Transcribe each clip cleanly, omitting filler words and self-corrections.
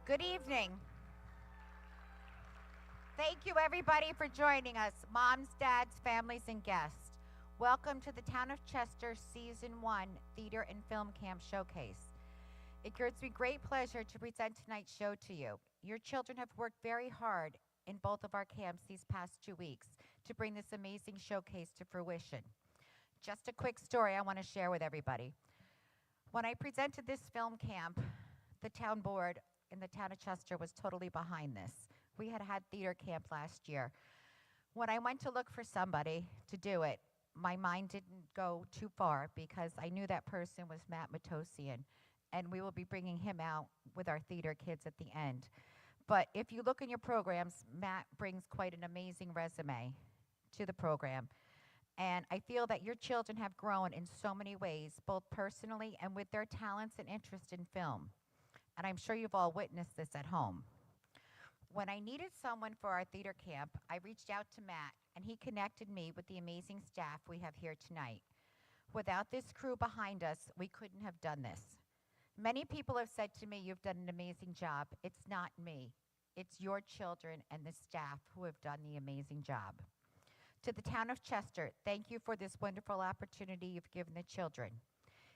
Good evening. Thank you, everybody, for joining us, moms, dads, families, and guests. Welcome to the Town of Chester Season 1 Theater and Film Camp Showcase. It gives me great pleasure to present tonight's show to you. Your children have worked very hard in both of our camps these past 2 weeks to bring this amazing showcase to fruition. Just a quick story I want to share with everybody. When I presented this film camp, the town board in the town of Chester was totally behind this. We had had theater camp last year. When I went to look for somebody to do it, my mind didn't go too far because I knew that person was Matt Matosian, and we will be bringing him out with our theater kids at the end. But if you look in your programs, Matt brings quite an amazing resume to the program. And I feel that your children have grown in so many ways, both personally and with their talents and interest in film. And I'm sure you've all witnessed this at home. When I needed someone for our theater camp, I reached out to Matt, and he connected me with the amazing staff we have here tonight. Without this crew behind us, we couldn't have done this. Many people have said to me, "You've done an amazing job." It's not me. It's your children and the staff who have done the amazing job. To the town of Chester, thank you for this wonderful opportunity you've given the children.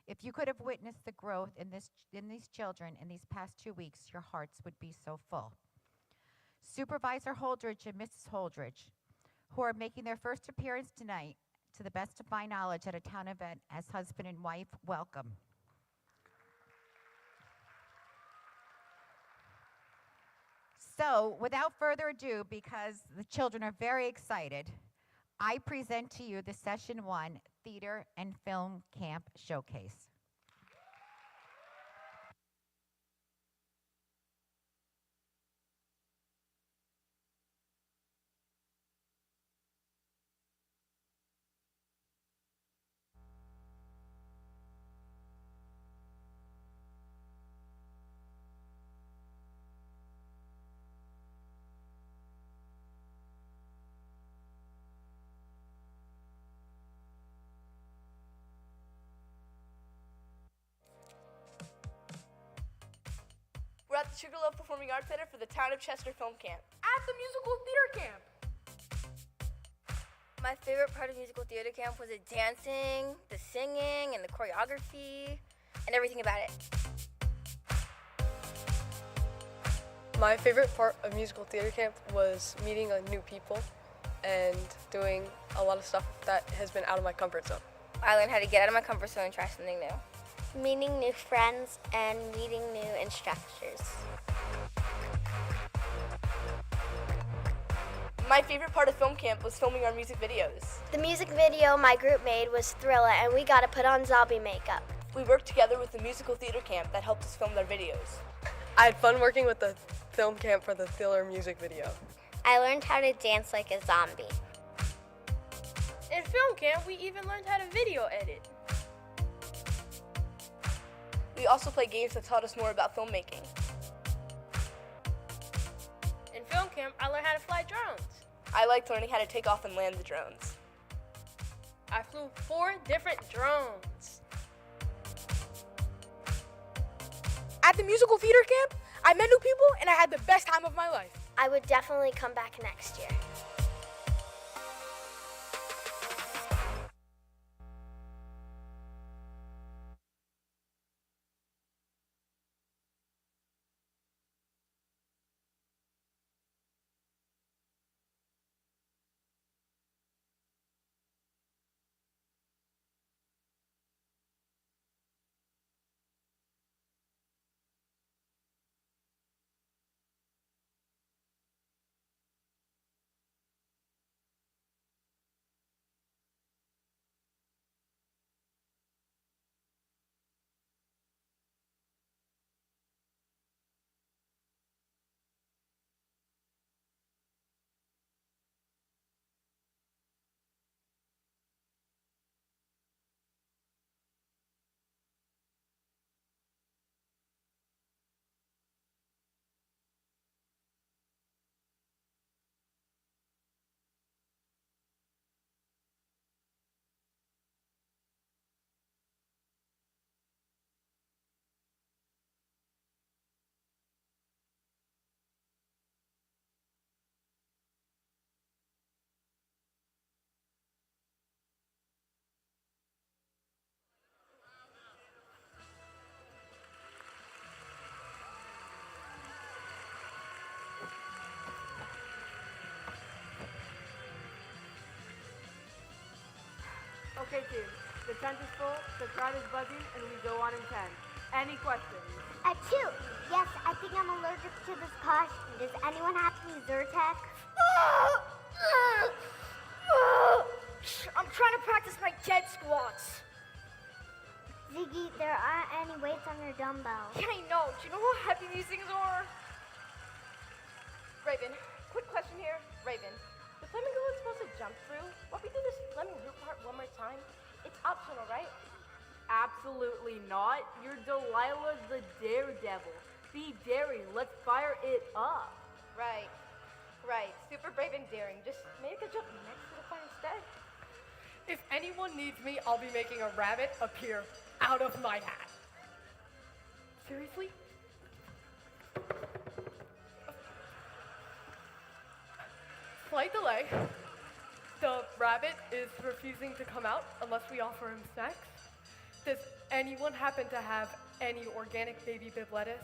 If you could have witnessed the growth in these children in these past 2 weeks, your hearts would be so full. Supervisor Holdridge and Mrs. Holdridge, who are making their first appearance tonight, to the best of my knowledge, at a town event as husband and wife, welcome. So, without further ado, because the children are very excited, I present to you the Session 1 Theater and Film Camp Showcase. We're at the Sugarloaf Performing Arts Center for the Town of Chester Film Camp. At the musical theater camp. My favorite part of musical theater camp was the dancing, the singing, and the choreography, and everything about it. My favorite part of musical theater camp was meeting new people and doing a lot of stuff that has been out of my comfort zone. I learned how to get out of my comfort zone and try something new. Meeting new friends and meeting new instructors. My favorite part of film camp was filming our music videos. The music video my group made was Thriller, and we got to put on zombie makeup. We worked together with the musical theater camp that helped us film their videos. I had fun working with the film camp for the Thriller music video. I learned how to dance like a zombie. In film camp, we even learned how to video edit. We also played games that taught us more about filmmaking. In film camp, I learned how to fly drones. I liked learning how to take off and land the drones. I flew 4 different drones. At the musical theater camp, I met new people and I had the best time of my life. I would definitely come back next year. Okay, team. The tent is full, the crowd is buzzing, and we go on in 10. Any questions? Achoo! Yes, I think I'm allergic to this costume. Does anyone have any Zyrtec? I'm trying to practice my dead squats. Ziggy, there aren't any weights on your dumbbells. Yeah, I know. Do you know how heavy these things are? Raven, quick question here. Raven, the flamingo is supposed to jump through. Why don't we do this flaming hoop part one more time? It's optional, right? Absolutely not. You're Delilah the Daredevil. Be daring. Let's fire it up. Right. Super brave and daring. Just make a jump next to the fire instead. If anyone needs me, I'll be making a rabbit appear out of my hat. Seriously? Slight delay. The rabbit is refusing to come out unless we offer him sex. Does anyone happen to have any organic baby bib lettuce?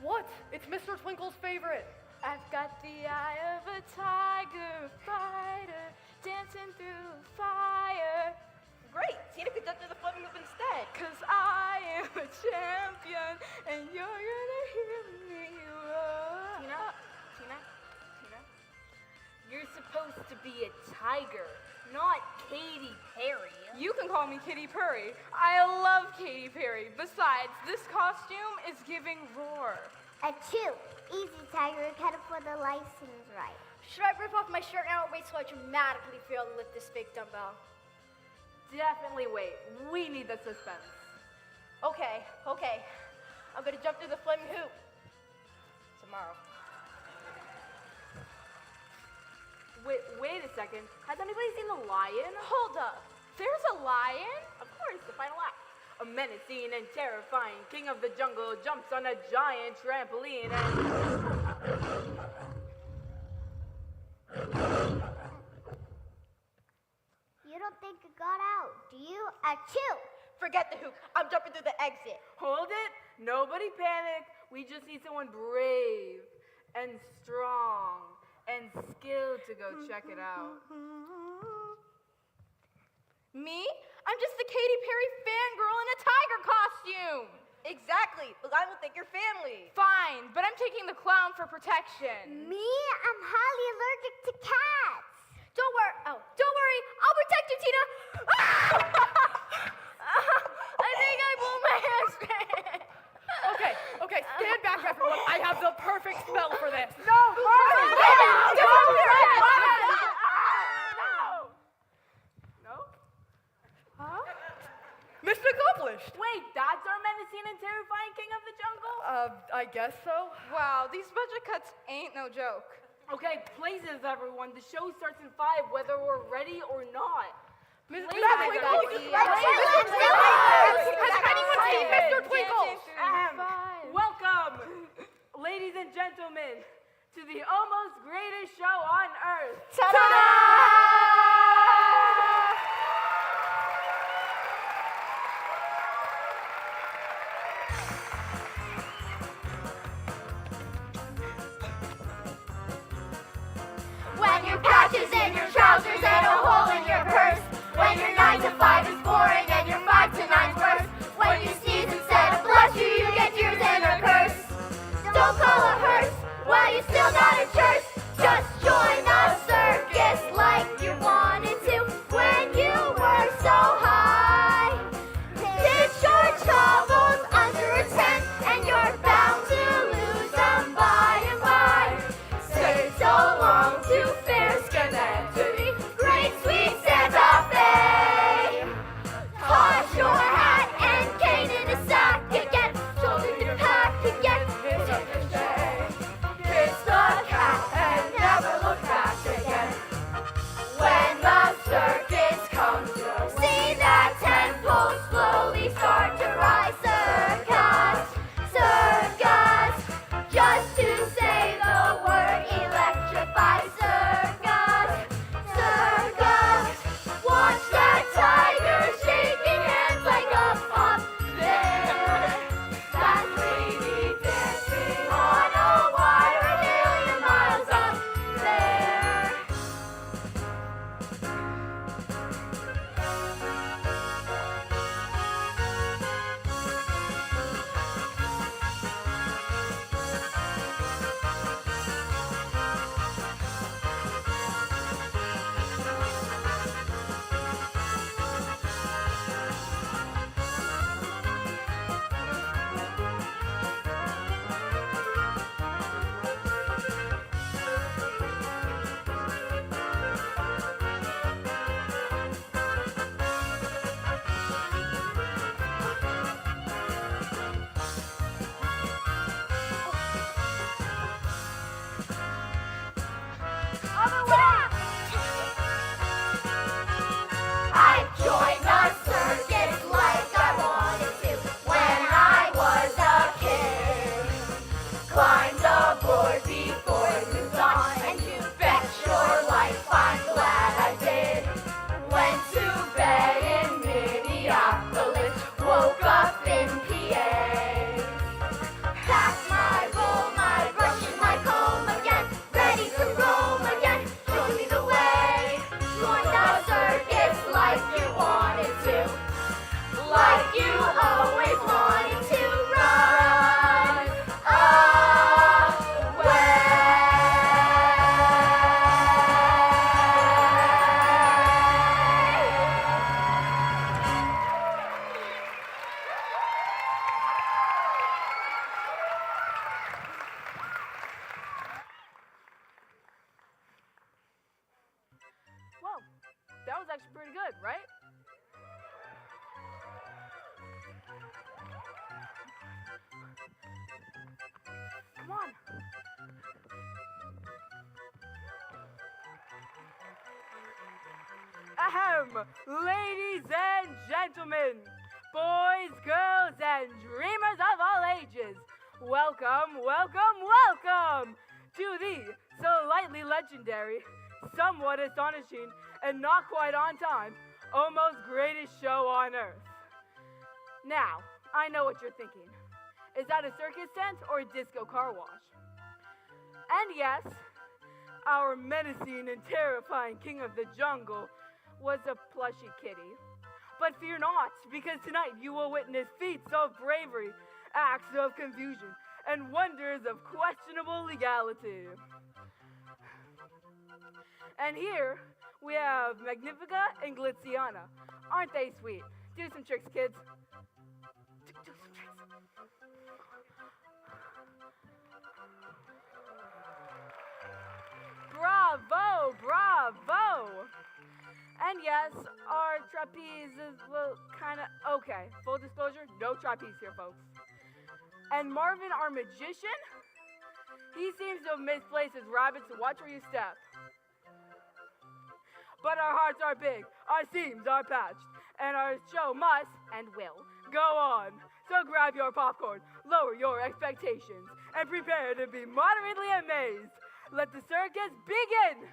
What? It's Mr. Twinkle's favorite. I've got the eye of a tiger fighter dancing through fire. Great. Tina could jump through the flaming hoop instead. 'Cause I am a champion and you're gonna hear me roar. Tina. You're supposed to be a tiger, not Katy Perry. You can call me Katy Perry. I love Katy Perry. Besides, this costume is giving roar. Achoo! Easy, Tiger. You gotta put the license right. Should I rip off my shirt now or wait till I dramatically fail to lift this big dumbbell? Definitely wait. We need the suspense. Okay. I'm gonna jump through the flaming hoop. Tomorrow. Wait a second. Has anybody seen The Lion? Hold up. There's a lion? Of course, the final act. A menacing and terrifying king of the jungle jumps on a giant trampoline and... You don't think it got out, do you? Achoo! Forget the hoop. I'm jumping through the exit. Hold it. Nobody panic. We just need someone brave and strong and skilled to go check it out. Me? I'm just a Katy Perry fangirl in a tiger costume. Exactly, but I will think you're family. Fine, but I'm taking the clown for protection. Me? I'm highly allergic to cats. Don't worry. I'll protect you, Tina. I think I blew my hamstring. Okay, stand back, everyone. I have the perfect spell for this. No! Mission accomplished. Wait, that's our menacing and terrifying king of the jungle? I guess so. Wow, these budget cuts ain't no joke. Okay, places, everyone. The show starts in 5, whether we're ready or not. Mr. Places, Twinkle? Has anyone seen Mr. Twinkle? Welcome, ladies and gentlemen, to the almost greatest show on earth. When your patches in your trousers and a hole in your purse. When your 9 to 5 is boring and your 5 to 9's worse. When you sneeze instead of bless you, you get tears and a curse. Don't call a hearse while you still got a church. Just join the circus like you're good, right? Come on. Ahem! Ladies and gentlemen, boys, girls, and dreamers of all ages, welcome, welcome, welcome to the slightly legendary, somewhat astonishing, and not quite on time, almost greatest show on earth. Now, I know what you're thinking. Is that a circus tent or a disco car wash? And yes, our menacing and terrifying king of the jungle was a plushy kitty. But fear not, because tonight you will witness feats of bravery, acts of confusion, and wonders of questionable legality. And here we have Magnifica and Glitziana. Aren't they sweet? Do some tricks, kids. Do some tricks. Bravo, bravo! And yes, our trapeze is, well, kinda, okay. Full disclosure, no trapeze here, folks. And Marvin, our magician, he seems to have misplaced his rabbit, so watch where you step. But our hearts are big, our seams are patched, and our show must, and will, go on. So grab your popcorn, lower your expectations, and prepare to be moderately amazed. Let the circus begin!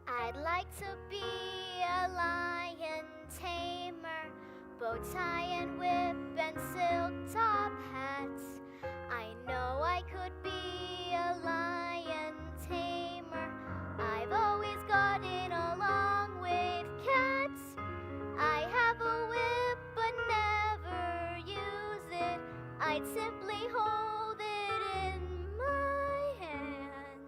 I'd like to be a lion tamer, bow tie and whip and silk top hats. I know I could be a lion tamer. I've always gotten along with cats. I have a whip but never use it. I'd simply hold it in my hand.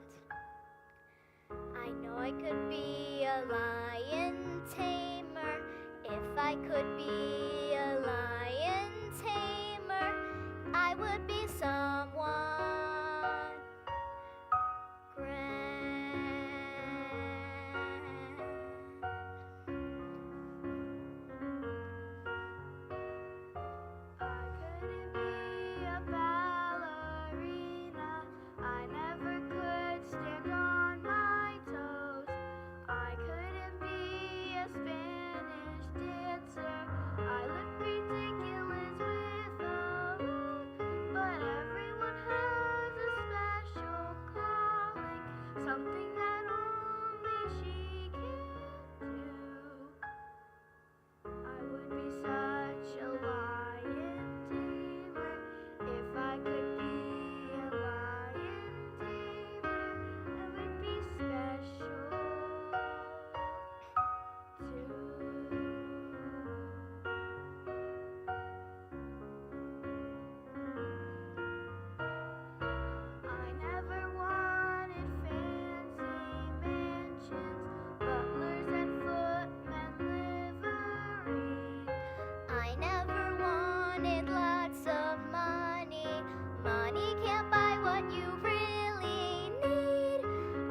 I know I could be a lion tamer if I could be a lion tamer. I would be someone grand. I couldn't be a ballerina. I never could stand on my toes. I couldn't be a Spanish dancer. I look ridiculous with a hook. But everyone has a special calling, something that only she can do. I would be such a lion tamer if I could be a lion tamer. I would be special too. I never wanted fancy mansions, butlers and footmen livery. I never wanted lots of money. Money can't buy what you really need.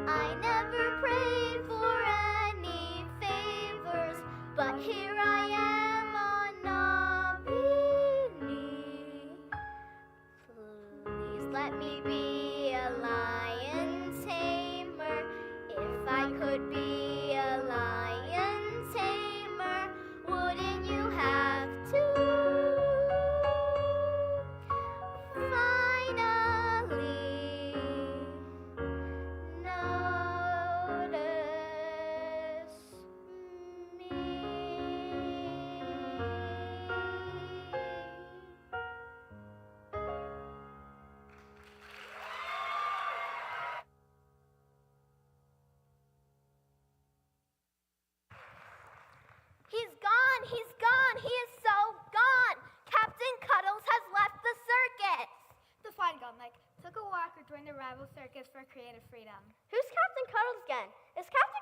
I never prayed for any favors, but here I am on Nabini. Please let me be a lion tamer. If I could be a lion tamer, wouldn't you have to? Finally notice me. He's gone! He's gone! He is so gone! Captain Cuddles has left the circus! The fine Gumlick took a walk or joined the rival circus for creative freedom. Who's Captain Cuddles again? Is Captain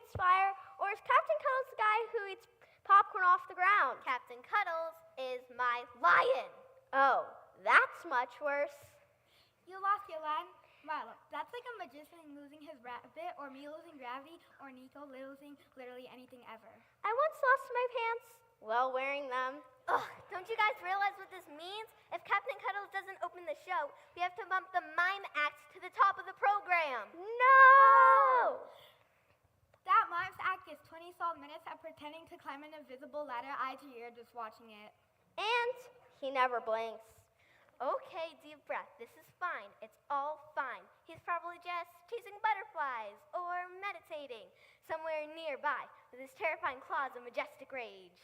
eats fire, or is Captain Cuddles the guy who eats popcorn off the ground? Captain Cuddles is my lion. Oh, that's much worse. You lost your line? Marlo, that's like a magician losing his rabbit, or me losing gravity, or Nico losing literally anything ever. I once lost my pants while wearing them. Ugh, don't you guys realize what this means? If Captain Cuddles doesn't open the show, we have to bump the mime act to the top of the program. No! That mime's act is 20 solid minutes of pretending to climb an invisible ladder eye to ear just watching it. And he never blinks. Okay, deep breath. This is fine. It's all fine. He's probably just chasing butterflies or meditating somewhere nearby with his terrifying claws and majestic rage.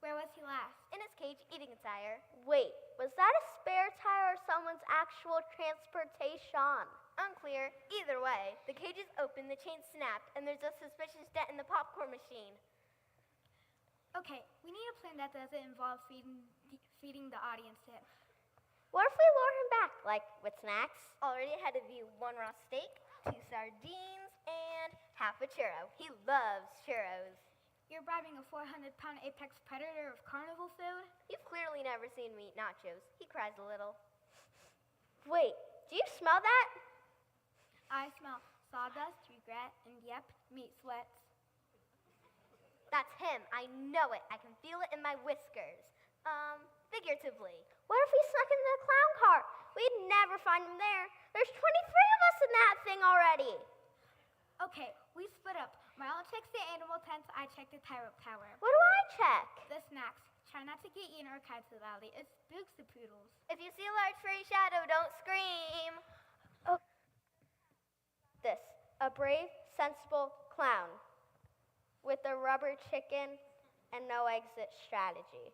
Where was he last? In his cage, eating a tire. Wait, was that a spare tire or someone's actual transportation? Unclear. Either way, the cage is open, the chain snapped, and there's a suspicious dent in the popcorn machine. Okay, we need a plan that doesn't involve feeding the audience it. What if we lure him back, like with snacks? Already ahead of you, 1 raw steak, 2 sardines, and half a churro. He loves churros. You're bribing a 400-pound apex predator of carnival food? You've clearly never seen me eat nachos. He cries a little. Wait, do you smell that? I smell sawdust, regret, and yep, meat sweats. That's him. I know it. I can feel it in my whiskers. Figuratively. What if we snuck into the clown car? We'd never find him there. There's 23 of us in that thing already. Okay, we split up. Marlon checks the animal tents, I check the tie-rope tower. What do I check? The snacks. Try not to get eaten or cry too loudly. It spooks the poodles. If you see a large furry shadow, don't scream. This, a brave, sensible clown with a rubber chicken and no exit strategy.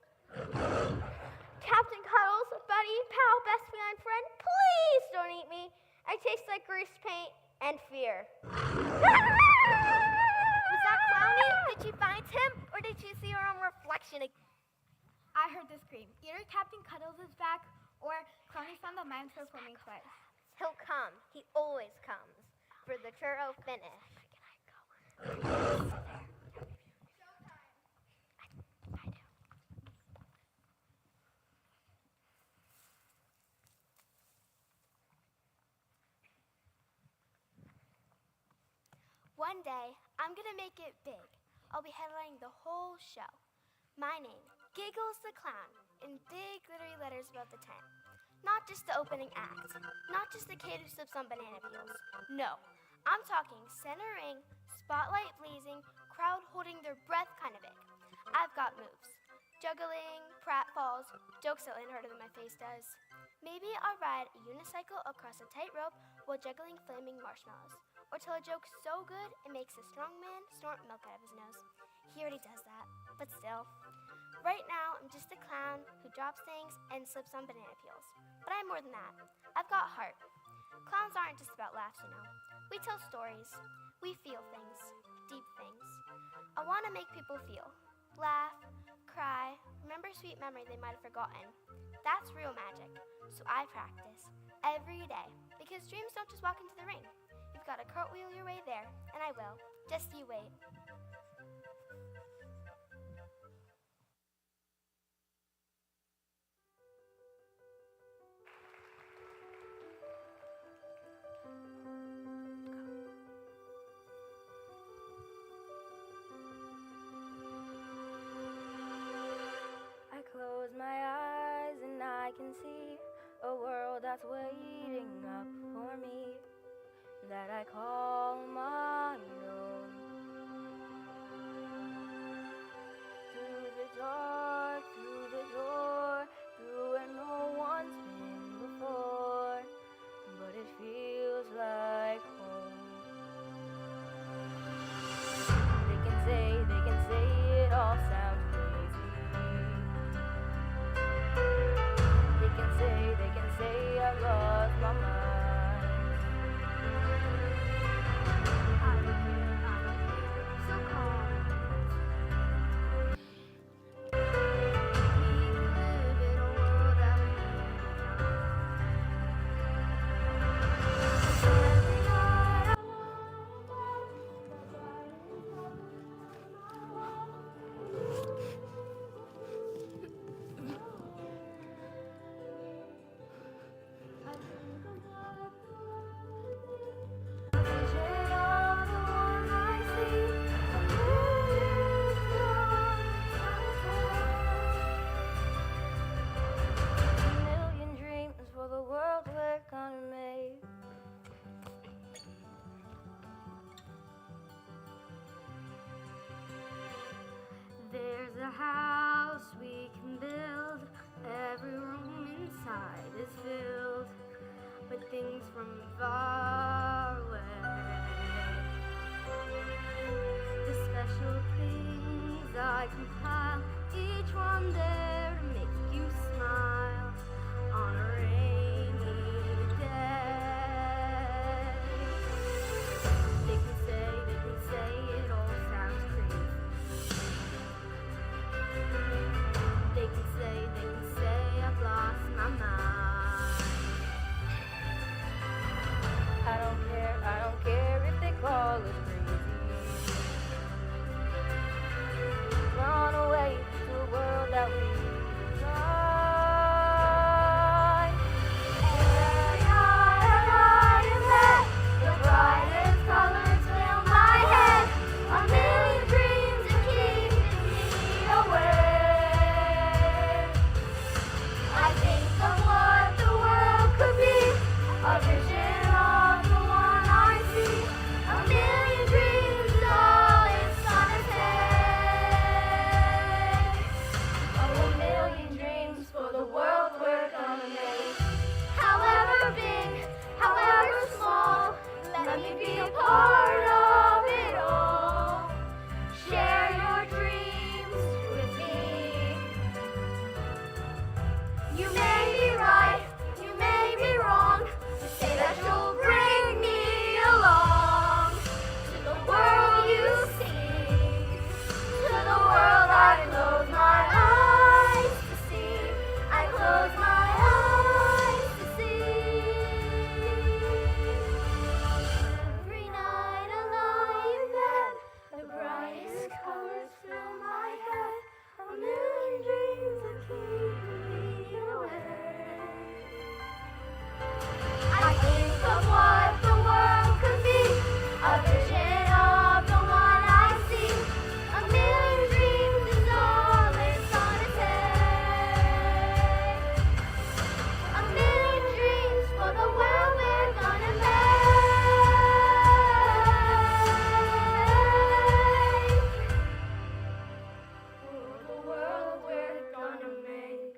Captain Cuddles, buddy, pal, best behind friend, please don't eat me. I taste like grease paint and fear. Was that Clowny? Did she find him? Or did she see her own reflection? I heard the scream. Either Captain Cuddles is back, or Clowny's found the mimes performing twice. He'll come. He always comes. For the churro finish. One day, I'm gonna make it big. I'll be headlining the whole show. My name, Giggles the Clown, in big glittery letters above the tent. Not just the opening act, not just the kid who slips on banana peels. No, I'm talking center ring, spotlight blazing, crowd holding their breath kind of big. I've got moves. Juggling, pratfalls, jokes that land harder than my face does. Maybe I'll ride a unicycle across a tightrope while juggling flaming marshmallows. Or tell a joke so good it makes a strong man snort milk out of his nose. He already does that, but still. Right now, I'm just a clown who drops things and slips on banana peels. But I'm more than that. I've got heart. Clowns aren't just about laughs, you know. We tell stories. We feel things. Deep things. I want to make people feel. Laugh, cry, remember sweet memory they might have forgotten. That's real magic. So I practice every day. Because dreams don't just walk into the ring. You've got to cartwheel your way there. And I will. Just you wait. I close my eyes and I can see a world that's waiting up for me, that I call my own. Through the dark, through the door, through where no one's been before, but it feels like home. They can say it all sounds crazy. They can say I lost my mind. I'm here, so calm. house we can build. Every room inside is filled with things from far away. The special things I compile, each one there to make you smile on a rainy day. They can say it all sounds crazy. They can say I've lost my mind. I don't care if they call us crazy. Run away to a world that we design. Every night I lie in bed, the brightest colors fill my head. A million dreams are keeping me awake. I think of what the world could be, a vision of the one I see. A million dreams is all it's gonna take. Oh, a million dreams for the world we're gonna make. However big, however small, let me be a part of it all. Share your dreams with me. You may be right, you may be wrong. Just say that you'll bring me along to the world you see, to the world I close my eyes to see. I close my eyes to see. Every night I lie in bed, the brightest colors fill my head. A million dreams are keeping me awake. I think of what the world could be, a vision of the one I see. A million dreams is all it's gonna take. A million dreams for the world we're gonna make. For the world we're gonna make.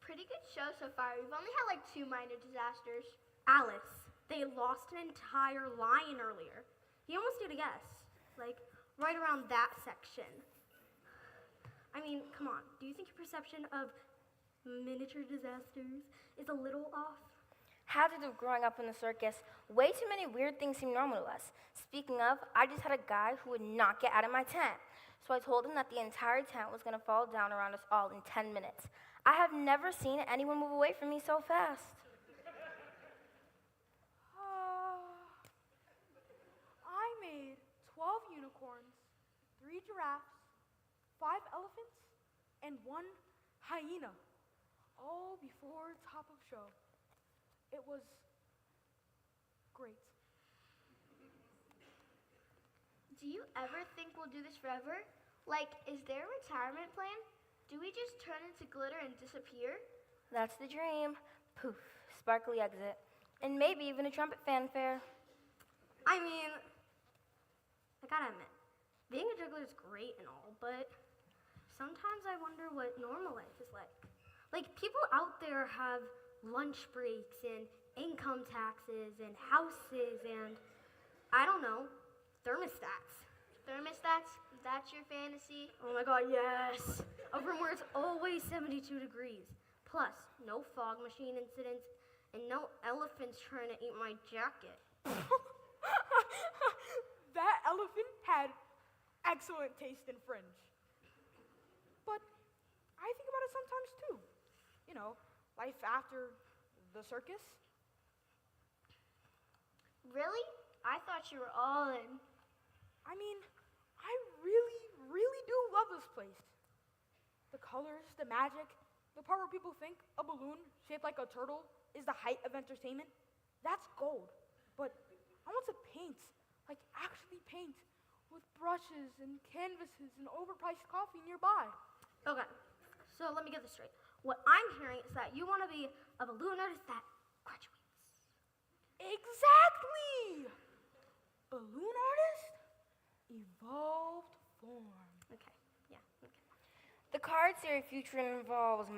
Pretty good show so far. We've only had like 2 minor disasters. Alice, they lost an entire lion earlier. He almost did a guess, like right around that section. I mean, come on. Do you think your perception of miniature disasters is a little off? Hazards of growing up in the circus, way too many weird things seem normal to us. Speaking of, I just had a guy who would not get out of my tent. So I told him that the entire tent was going to fall down around us all in 10 minutes. I have never seen anyone move away from me so fast. I made 12 unicorns, 3 giraffes, 5 elephants, and 1 hyena, all before top of show. It was great. Do you ever think we'll do this forever? Like, is there a retirement plan? Do we just turn into glitter and disappear? That's the dream. Poof, sparkly exit. And maybe even a trumpet fanfare. I mean, I gotta admit, being a juggler is great and all, but sometimes I wonder what normal life is like. Like, people out there have lunch breaks and income taxes and houses and, I don't know, thermostats. Thermostats? That's your fantasy? Oh my god, yes! A room where it's always 72 degrees. Plus, no fog machine incidents and no elephants trying to eat my jacket. That elephant had excellent taste in fringe. But I think about it sometimes too. You know, life after the circus. Really? I thought you were all in. I mean, I really, really do love this place. The colors, the magic, the part where people think a balloon shaped like a turtle is the height of entertainment. That's gold. But I want to paint, like actually paint, with brushes and canvases and overpriced coffee nearby. Okay, so let me get this straight. What I'm hearing is that you want to be a balloon artist that graduates. Exactly! Balloon artist, evolved form. Okay, yeah, okay. The card series future involves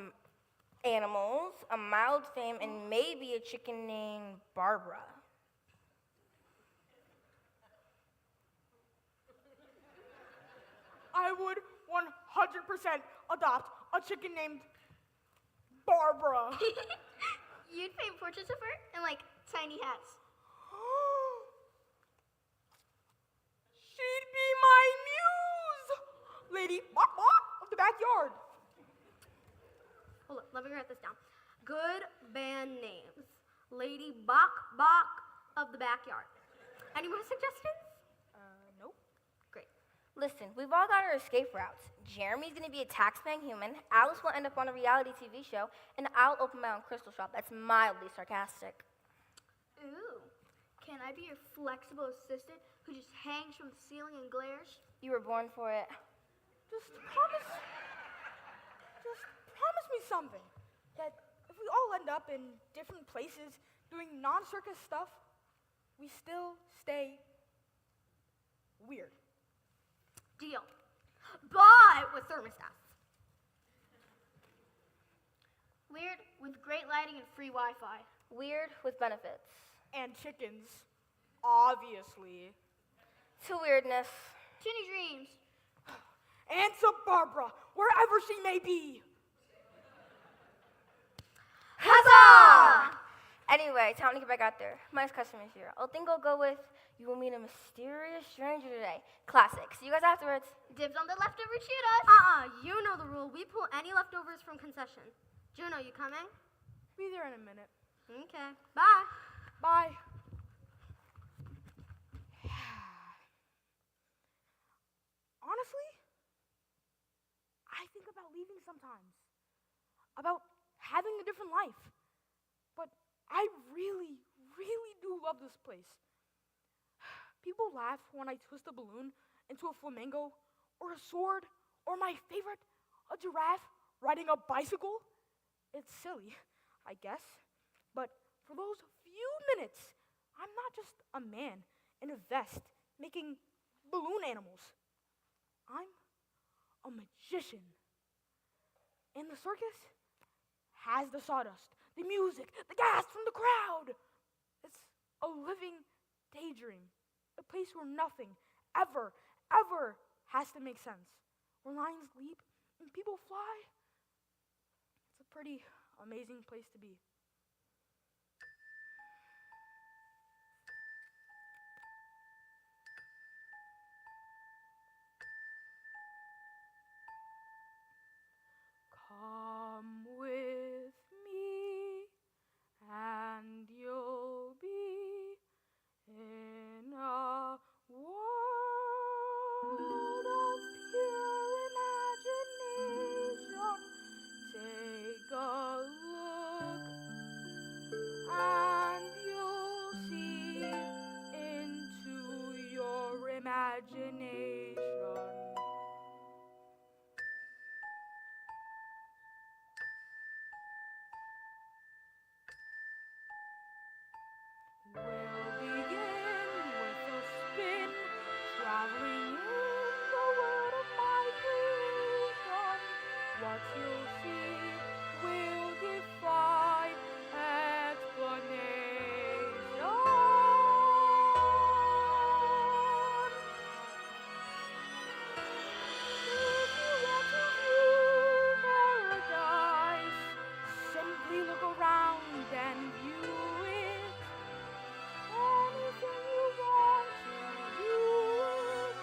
animals, a mild fame, and maybe a chicken named Barbara. I would 100% adopt a chicken named Barbara. You'd paint portraits of her in like tiny hats. She'd be my muse! Lady Bok Bok of the backyard. Hold on, let me write this down. Good band names. Lady Bok Bok of the backyard. Any more suggestions? Nope. Great. Listen, we've all got our escape routes. Jeremy's gonna be a tax-paying human, Alice will end up on a reality TV show, and I'll open my own crystal shop that's mildly sarcastic. Ooh. Can I be your flexible assistant who just hangs from the ceiling and glares? You were born for it. Just promise me something. That if we all end up in different places doing non-circus stuff, we still stay weird. Deal. But with thermostats. Weird with great lighting and free Wi-Fi. Weird with benefits. And chickens, obviously. To weirdness. Teeny dreams. And to Barbara, wherever she may be. Huzzah! Anyway, time to get back out there. My next customer is here. I think I'll go with, you will meet a mysterious stranger today. Classic. See you guys afterwards. Dibs on the leftover Cheetos. You know the rule. We pull any leftovers from concession. Juno, you coming? Be there in a minute. Okay. Bye. Bye. Honestly, I think about leaving sometimes. About having a different life. But I really, really do love this place. People laugh when I twist a balloon into a flamingo, or a sword, or my favorite, a giraffe riding a bicycle. It's silly, I guess. But for those few minutes, I'm not just a man in a vest making balloon animals. I'm a magician. And the circus has the sawdust, the music, the gas from the crowd. It's a living daydream, a place where nothing ever, ever has to make sense, where lions leap and people fly. It's a pretty amazing place to be. Come with me, and you'll be in a world of pure imagination. Take a look, and you'll see into your imagination. We'll begin with a spin, traveling in the world of my creation. What you'll see will defy explanation. If you want to view paradise, simply look around and view it. Anything you want to do it,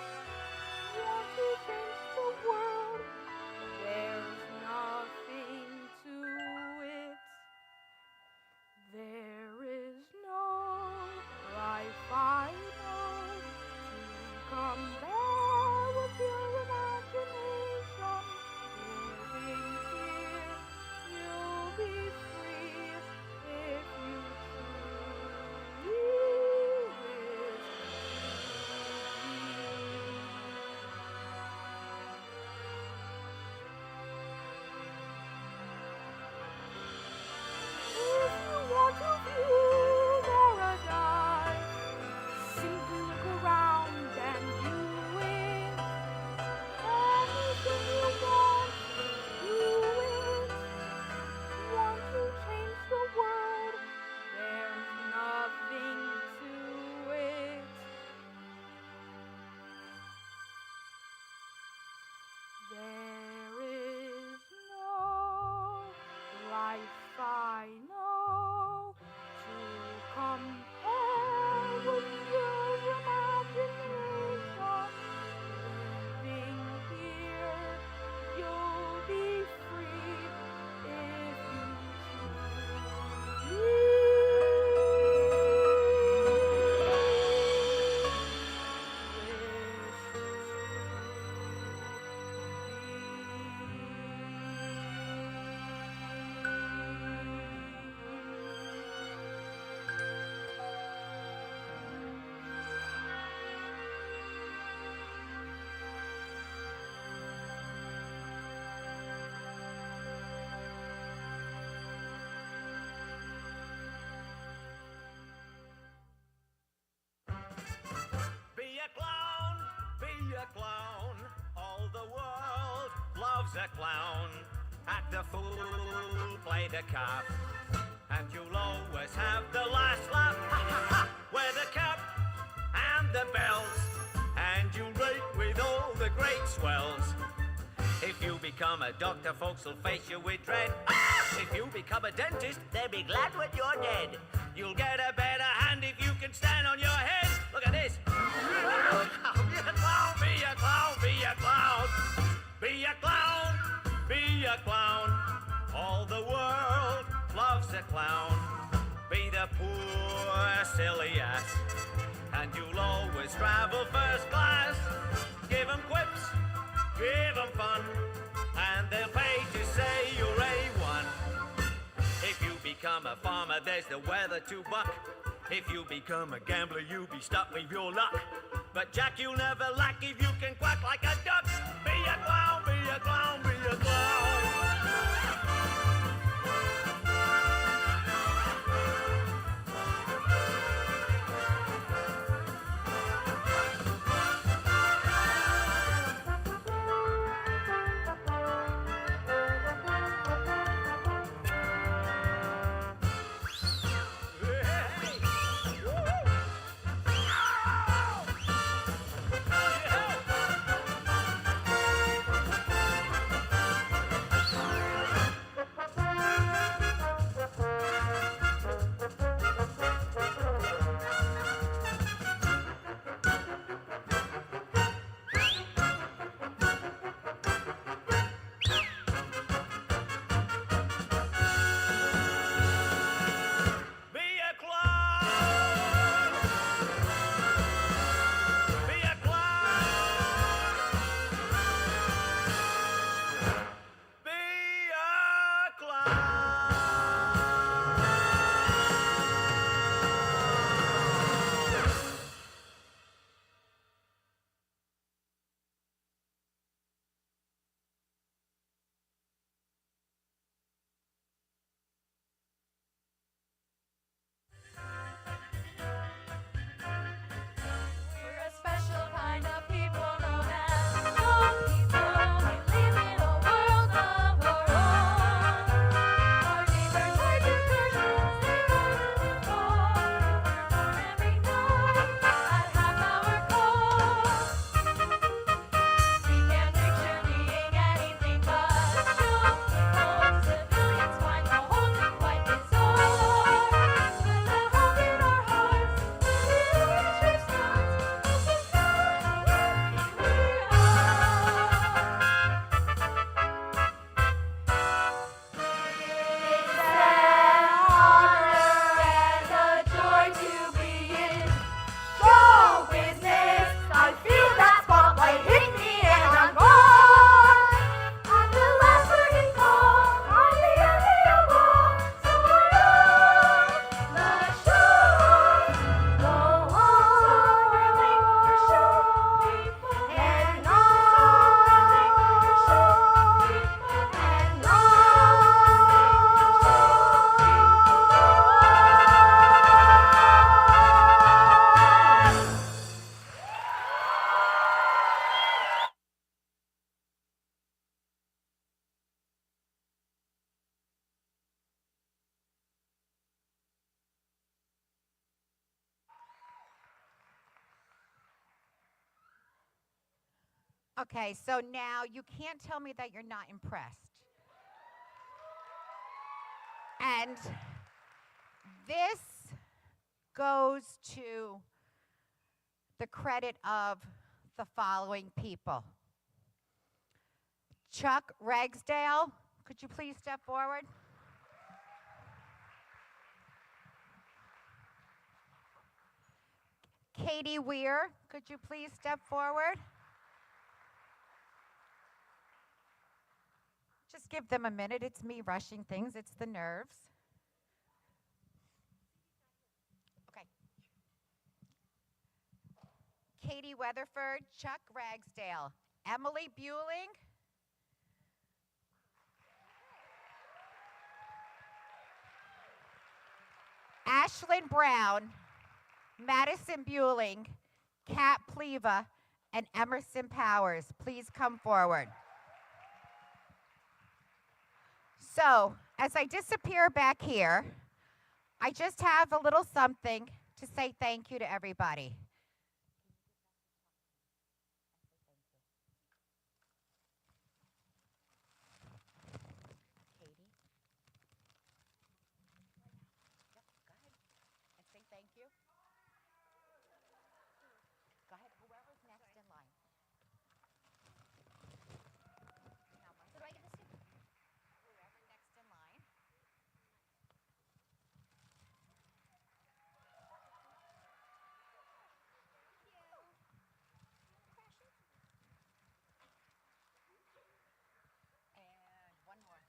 a clown, be a clown. All the world loves a clown. Act the fool, play the cop, and you'll always have the last laugh. Wear the cap and the bells, and you'll rate with all the great swells. If you become a doctor, folks will face you with dread. If you become a dentist, they'll be glad when you're dead. You'll get a better hand if you can stand on your head. Look at this. Be a clown, be a clown, be a clown. Be a clown, be a clown. All the world loves a clown. Be the poor, silly ass, and you'll always travel first class. Give 'em quips, give 'em fun, and they'll pay to say you're A1. If you become a farmer, there's the weather to buck. If you become a gambler, you'll be stuck with your luck. But Jack, you'll never lack if you can quack like a duck. Be a clown, be a clown, be a clown. Okay, so now you can't tell me that you're not impressed. And this goes to the credit of the following people. Chuck Ragsdale, could you please step forward? Katie Weir, could you please step forward? Just give them a minute. It's me rushing things. It's the nerves. Okay. Katie Weatherford, Chuck Ragsdale, Emily Bueling, Ashlyn Brown, Madison Bueling, Kat Pleva, and Emerson Powers. Please come forward. So, as I disappear back here, I just have a little something to say thank you to everybody. Katie? Yep, go ahead and say thank you. Go ahead, whoever's next in line. So do I get this too? Whoever next in line. And one more.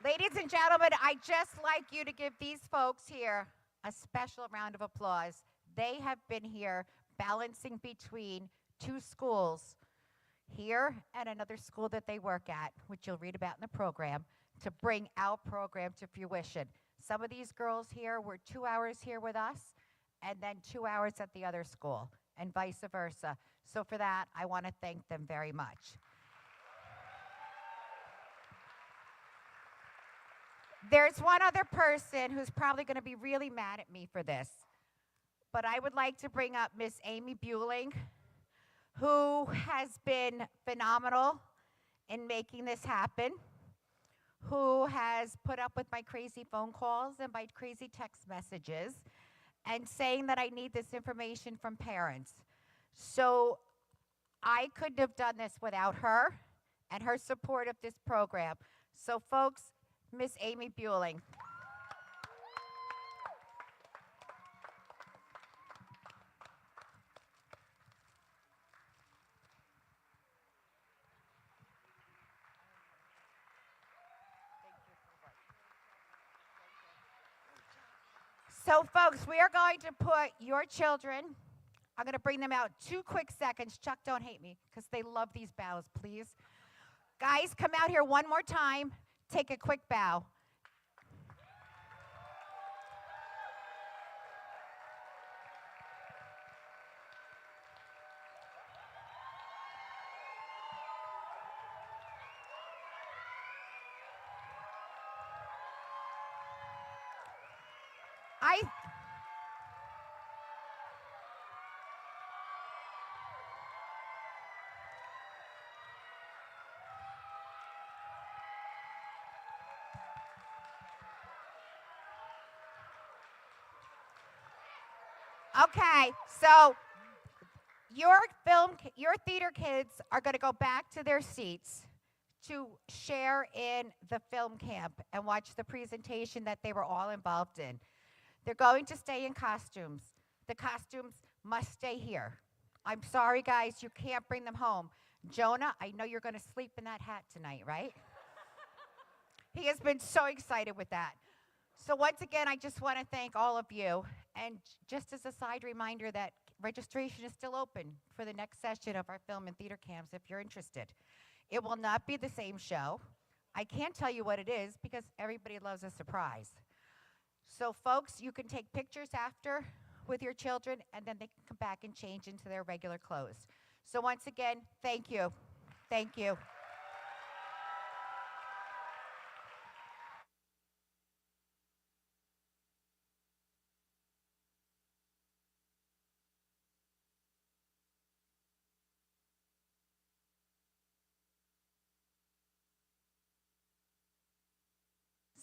Ladies and gentlemen, I'd just like you to give these folks here a special round of applause. They have been here balancing between two schools, here and another school that they work at, which you'll read about in the program, to bring our program to fruition. Some of these girls here were 2 hours here with us and then 2 hours at the other school and vice versa. So for that, I want to thank them very much. There's one other person who's probably going to be really mad at me for this, but I would like to bring up Miss Amy Bueling, who has been phenomenal in making this happen, who has put up with my crazy phone calls and my crazy text messages and saying that I need this information from parents. So I couldn't have done this without her and her support of this program. So folks, Miss Amy Bueling. So folks, we are going to put your children, I'm going to bring them out 2 quick seconds. Chuck, don't hate me because they love these bows, please. Guys, come out here one more time. Take a quick bow. Okay, so your theater kids are going to go back to their seats to share in the film camp and watch the presentation that they were all involved in. They're going to stay in costumes. The costumes must stay here. I'm sorry, guys, you can't bring them home. Jonah, I know you're going to sleep in that hat tonight, right? He has been so excited with that. So once again, I just want to thank all of you. And just as a side reminder that registration is still open for the next session of our film and theater camps if you're interested. It will not be the same show. I can't tell you what it is because everybody loves a surprise. So folks, you can take pictures after with your children and then they can come back and change into their regular clothes. So once again, thank you. Thank you.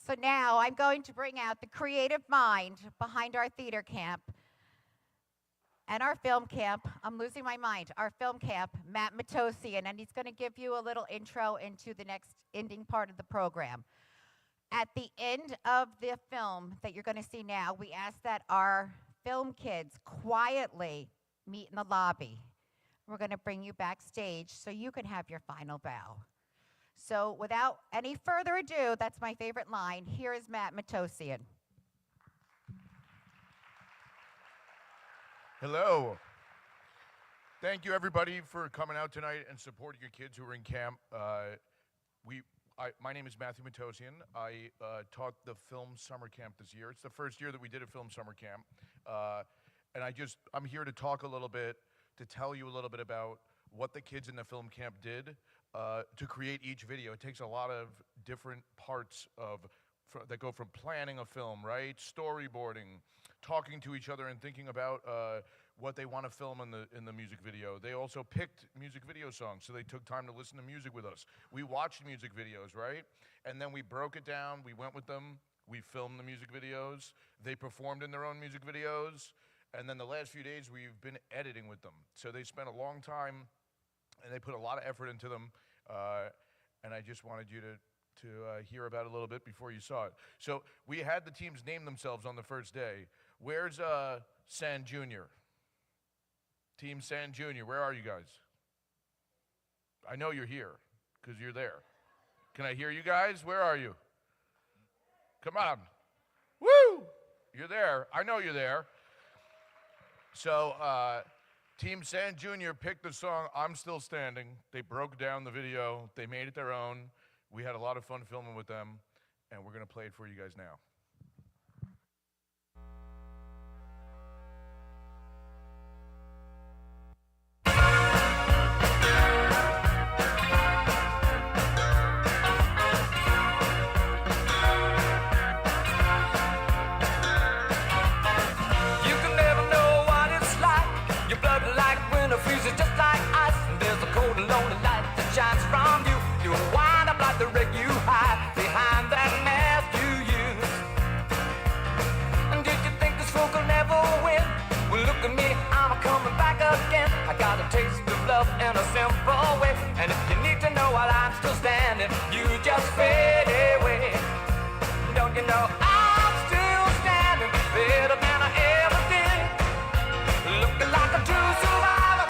So now I'm going to bring out the creative mind behind our theater camp and our film camp. I'm losing my mind. Our film camp, Matt Matosian, and he's going to give you a little intro into the next ending part of the program. At the end of the film that you're going to see now, we ask that our film kids quietly meet in the lobby. We're going to bring you backstage so you can have your final bow. So without any further ado, that's my favorite line. Here is Matt Matosian. Hello. Thank you, everybody, for coming out tonight and supporting your kids who are in camp. My name is Matthew Matosian. I taught the film summer camp this year. It's the first year that we did a film summer camp. And I'm here to talk a little bit, to tell you a little bit about what the kids in the film camp did to create each video. It takes a lot of different parts that go from planning a film, right? Storyboarding, talking to each other and thinking about what they want to film in the music video. They also picked music video songs, so they took time to listen to music with us. We watched music videos, right? And then we broke it down, we went with them, we filmed the music videos, they performed in their own music videos, and then the last few days we've been editing with them. So they spent a long time, and they put a lot of effort into them, and I just wanted you to hear about it a little bit before you saw it. So we had the teams name themselves on the first day. Where's San Junior? Team San Junior, where are you guys? I know you're here, because you're there. Can I hear you guys? Where are you? Come on. Woo! You're there. I know you're there. So, Team San Junior picked the song, I'm Still Standing. They broke down the video. They made it their own. We had a lot of fun filming with them, and we're going to play it for you guys now. Shines from you, you wind up like the wreck you hide behind that mask you use. And did you think this fool could never win? Well, look at me, I'm coming back again. I got a taste of love in a simple way. And if you need to know while I'm still standing, you just fade away. Don't you know I'm still standing better than I ever did? Looking like a true survivor,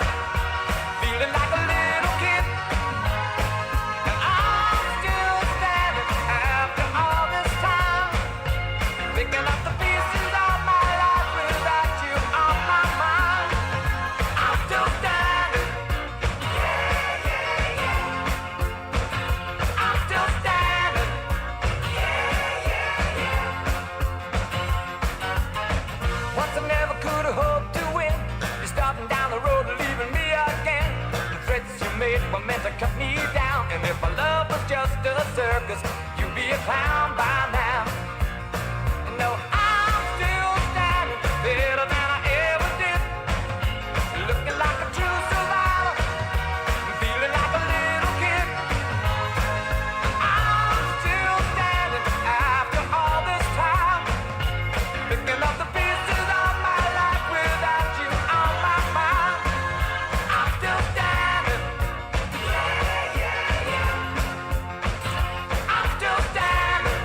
feeling like a little kid. Picking up the pieces of my life without you on my mind. I'm still standing. Yeah, yeah, yeah. I'm still standing. Yeah, yeah, yeah. Once I never could have hoped to win. You're starting down the road and leaving me again. The threats you made were meant to cut me down. And if my love was just a circus, you'd be a clown by now. No, I'm still standing better than I ever did. Looking like a true survivor, feeling like a little kid. I'm still standing after all this time, picking up the pieces of my life without you on my mind. I'm still standing. Yeah, yeah, yeah. I'm still standing.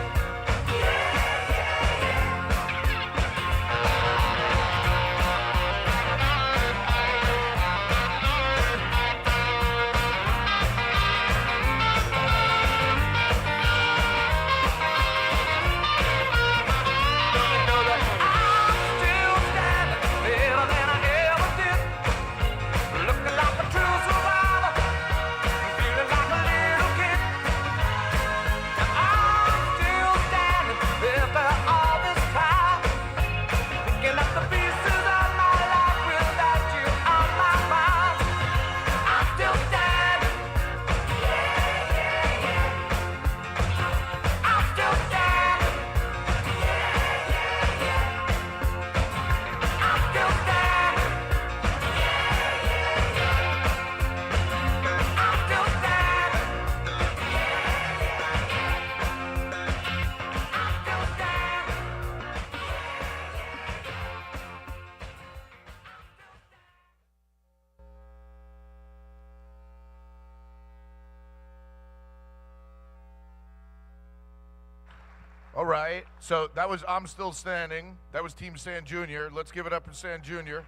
All right, so that was I'm Still Standing. That was Team San Junior. Let's give it up for San Junior.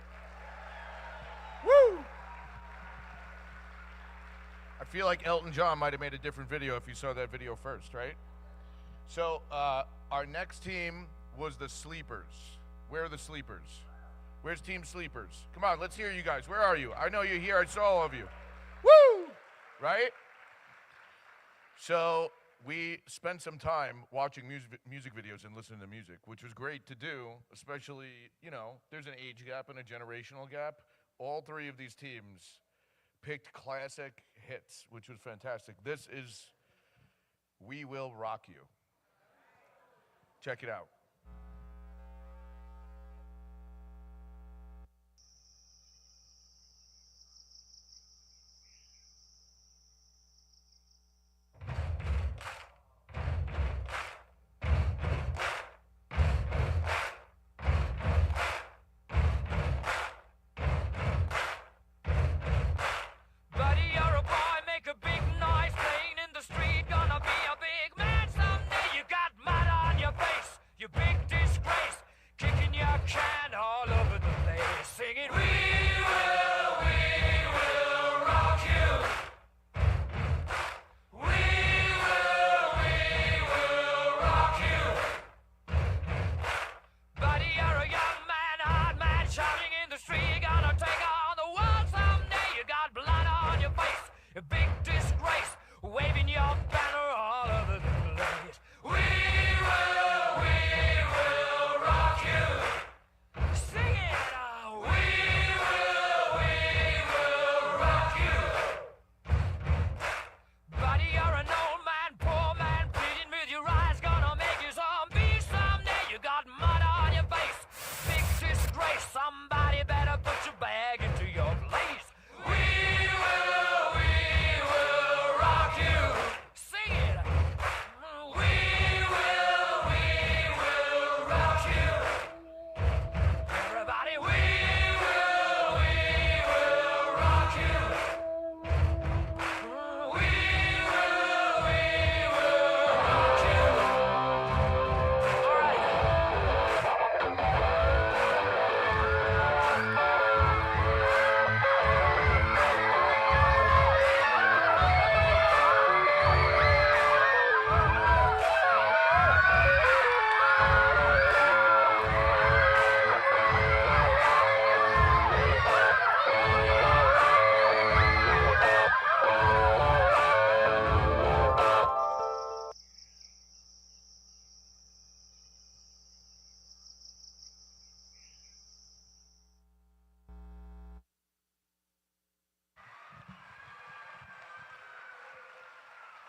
Woo! I feel like Elton John might have made a different video if you saw that video first, right? So our next team was the Sleepers. Where are the Sleepers? Where's Team Sleepers? Come on, let's hear you guys. Where are you? I know you're here. I saw all of you. Woo! Right? So we spent some time watching music videos and listening to music, which was great to do, especially, you know, there's an age gap and a generational gap. All three of these teams picked classic hits, which was fantastic. This is We Will Rock You. Check it out. Buddy, you're a boy, make a big noise, playing in the street, gonna be a big man someday. You got mud on your face, you big disgrace, kicking your can all over the place, singing, we will rock you. We will rock you. Buddy, you're a young man, hard man, shouting in the street, gonna take on the world someday. You got blood on your face, a big disgrace, waving your banner all over the place. We will rock you. Sing it, we will rock you. Buddy, you're an old man, poor man, pleading with your eyes, gonna make you zombie someday. You got mud on your face, big disgrace, somebody better put your bag into your place. We will rock you. Sing it. We will rock you. Everybody, we will rock you. We will rock you. All right.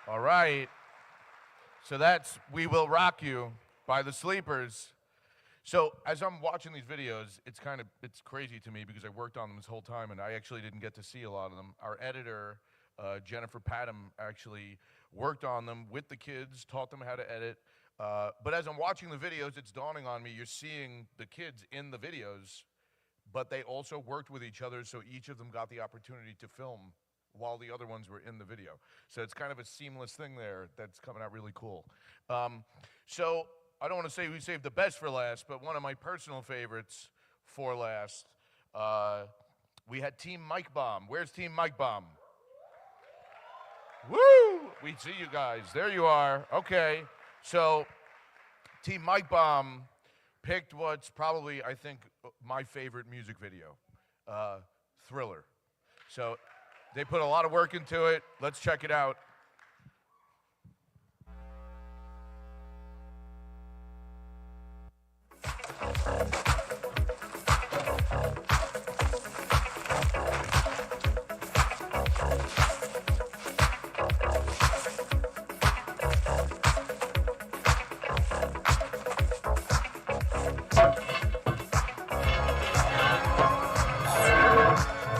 All right. So that's We Will Rock You by the Sleepers. So as I'm watching these videos, it's crazy to me because I worked on them this whole time and I actually didn't get to see a lot of them. Our editor, Jennifer Padham, actually worked on them with the kids, taught them how to edit. But as I'm watching the videos, it's dawning on me, you're seeing the kids in the videos, but they also worked with each other, so each of them got the opportunity to film while the other ones were in the video. So it's kind of a seamless thing there that's coming out really cool. So I don't want to say we saved the best for last, but one of my personal favorites for last, we had Team Mike Bomb. Where's Team Mike Bomb? Woo! We see you guys. There you are. Okay. So Team Mike Bomb picked what's probably, I think, my favorite music video, Thriller. So they put a lot of work into it. Let's check it out.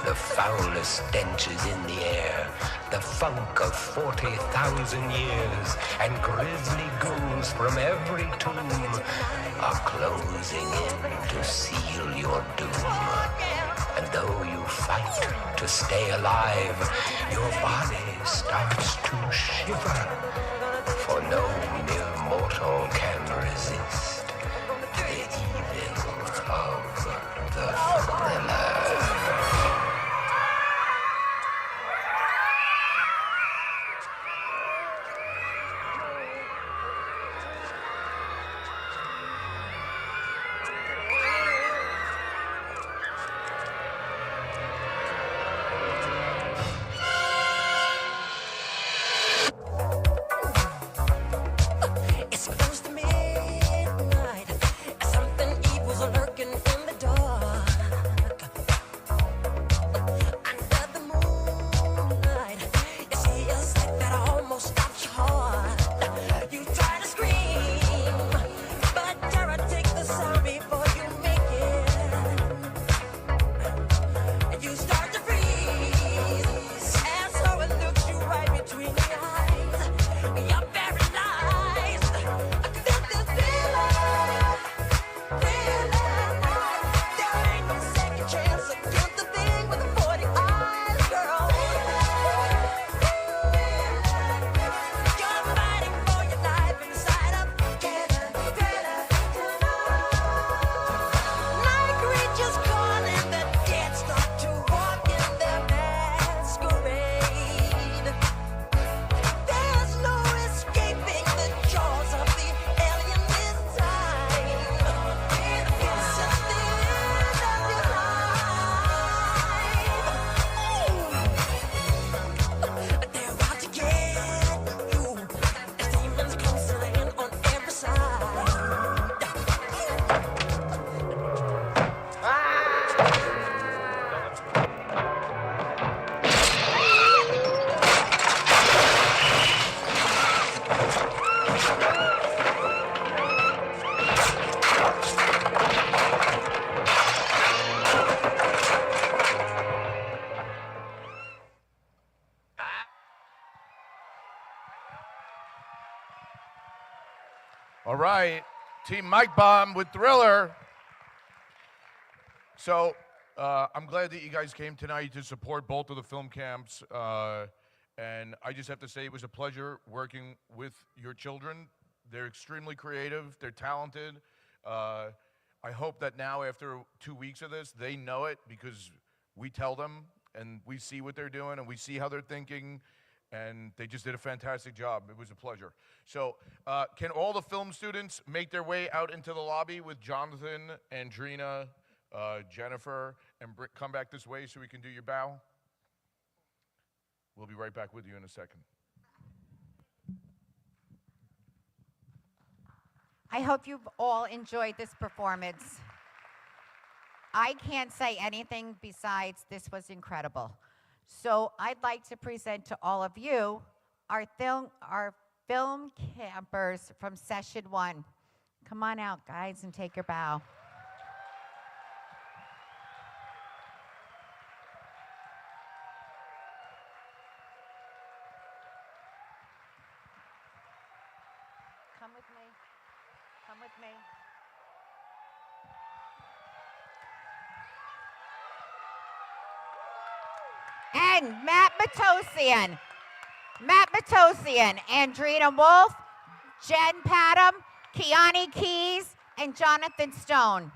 The foulest stenches in the air, the funk of 40,000 years, and grisly ghouls from every tomb are closing in to seal your doom. And though you fight to stay alive, your body starts to shiver, for no mere mortal can resist the evil of the thriller. All right, Team Mike Bomb with Thriller. So I'm glad that you guys came tonight to support both of the film camps. And I just have to say it was a pleasure working with your children. They're extremely creative. They're talented. I hope that now, after 2 weeks of this, they know it because we tell them and we see what they're doing and we see how they're thinking. And they just did a fantastic job. It was a pleasure. So can all the film students make their way out into the lobby with Jonathan, Andrina, Jennifer, and come back this way so we can do your bow? We'll be right back with you in a second. I hope you've all enjoyed this performance. I can't say anything besides this was incredible. So I'd like to present to all of you our film campers from session 1. Come on out, guys, and take your bow. Come with me. Come with me. And Matt Matosian, Andrina Wolf, Jen Padam, Kiani Keys, and Jonathan Stone.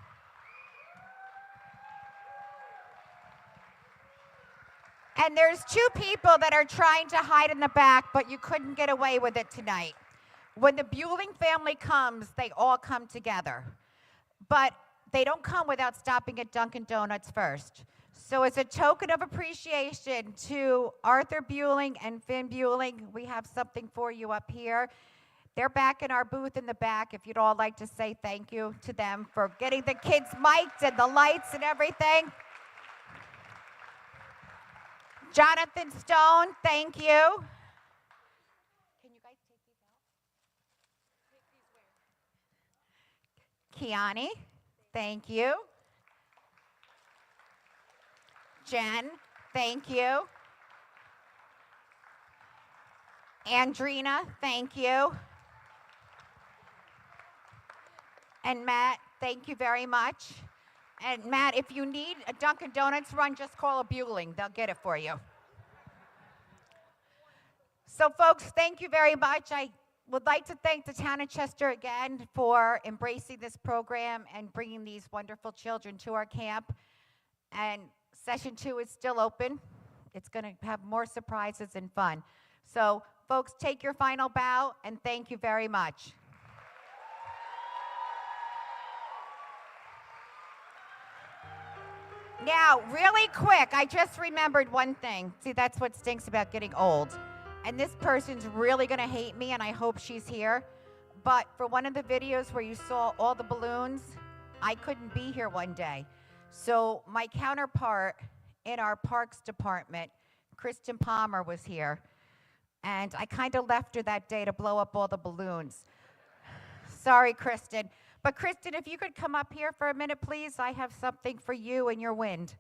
And there's 2 people that are trying to hide in the back, but you couldn't get away with it tonight. When the Bueling family comes, they all come together. But they don't come without stopping at Dunkin' Donuts first. So as a token of appreciation to Arthur Bueling and Finn Bueling, we have something for you up here. They're back in our booth in the back. If you'd all like to say thank you to them for getting the kids mic'd and the lights and everything. Jonathan Stone, thank you. Can you guys take these out? Kiani, thank you. Jen, thank you. Andrina, thank you. And Matt, thank you very much. And Matt, if you need a Dunkin' Donuts run, just call a Bueling. They'll get it for you. So folks, thank you very much. I would like to thank the town of Chester again for embracing this program and bringing these wonderful children to our camp. And session 2 is still open. It's going to have more surprises and fun. So folks, take your final bow and thank you very much. Now, really quick, I just remembered one thing. See, that's what stinks about getting old. And this person's really going to hate me, and I hope she's here. But for one of the videos where you saw all the balloons, I couldn't be here one day. So my counterpart in our parks department, Kristen Palmer, was here. And I kind of left her that day to blow up all the balloons. Sorry, Kristen. But Kristen, if you could come up here for a minute, please. I have something for you and your wind.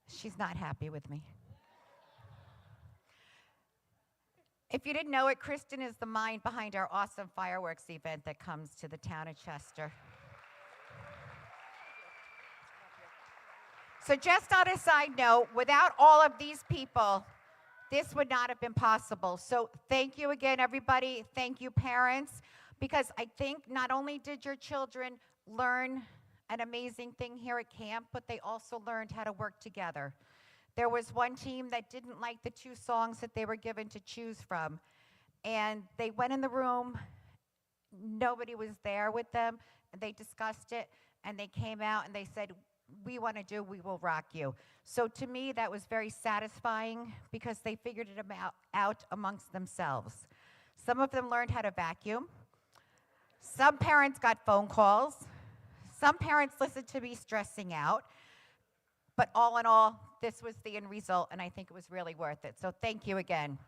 She's not happy with me. If you didn't know it, Kristen is the mind behind our awesome fireworks event that comes to the town of Chester. So just on a side note, without all of these people, this would not have been possible. So thank you again, everybody. Thank you, parents, because I think not only did your children learn an amazing thing here at camp, but they also learned how to work together. There was one team that didn't like the 2 songs that they were given to choose from. And they went in the room, nobody was there with them, and they discussed it, and they came out and they said, we want to do, we will rock you. So to me, that was very satisfying because they figured it out amongst themselves. Some of them learned how to vacuum. Some parents got phone calls. Some parents listened to me stressing out. But all in all, this was the end result, and I think it was really worth it. So thank you again.